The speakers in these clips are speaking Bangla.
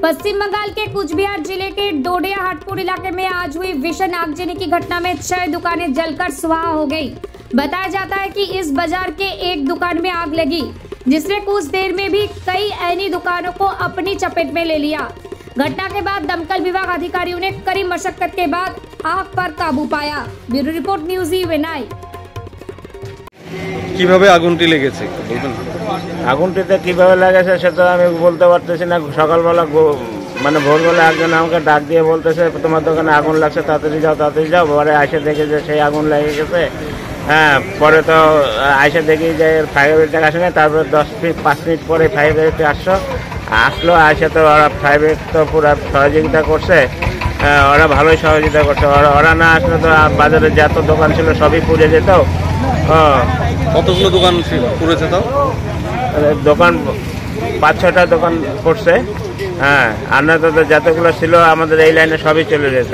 पश्चिम बंगाल के कूचबिहार जिले के डोडिया हाटपुर इलाके में आज हुई भीषण आगजनी की घटना में 6 दुकानें जलकर स्वाहा हो गई। बताया जाता है कि इस बाजार के एक दुकान में आग लगी, जिसने कुछ देर में भी कई अन्य दुकानों को अपनी चपेट में ले लिया। घटना के बाद दमकल विभाग अधिकारियों ने कड़ी मशक्कत के बाद आग पर काबू पाया। ब्यूरो रिपोर्ट न्यूज इवेनाई। কিভাবে আগুনটি লেগেছে বলবেন? আগুনটিতে কিভাবে লেগেছে সেটা আমি বলতে পারতেছি না। সকালবেলা মানে ভোরবেলা একজন আমাকে ডাক দিয়ে বলতেছে তোমার দোকানে আগুন লাগছে, তাড়াতাড়ি যাও। পরে আসে দেখে যে সেই আগুন লেগে গেছে। হ্যাঁ, পরে তো আসে দেখি যে ফায়ার ব্রিগেড আসে না। তারপরে 5 মিনিট পরে ফায়ার ব্রিগেড আসলো। আসে তো ওরা ফায়ার ব্রিগেড তো পুরো সহযোগিতা করছে। ওরা ভালোই সহযোগিতা করছে। ওরা না আসলে তো বাজারে যত দোকান ছিল সবই পুড়ে যেত। কতগুলো দোকান পুড়েছে? তাও দোকান 5-6টা দোকান পড়ছে। হ্যাঁ, আমরা তো যতগুলো ছিল আমাদের এই লাইনে সবই চলে যেত।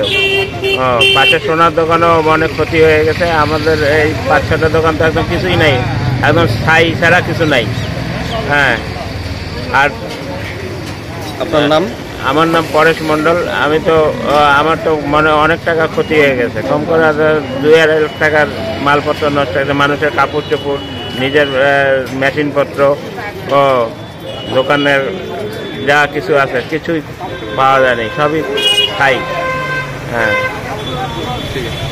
পাশে সোনার দোকানও অনেক ক্ষতি হয়ে গেছে। আমাদের এই 5-6টা দোকান তো একদম কিছুই নাই, একদম স্থায়ী ছাড়া কিছু নাই। হ্যাঁ, আর আপনার নাম? আমার নাম পরেশ মণ্ডল। আমার তো মনে অনেক টাকা ক্ষতি হয়ে গেছে। কম করে 2-2.5 লাখ টাকার মালপত্র নষ্ট হয়েছে। মানুষের কাপড় চোপড়, নিজের মেশিনপত্র ও দোকানের যা কিছু আছে কিছুই পাওয়া যায়নি, সবই খাই। হ্যাঁ, ঠিক আছে।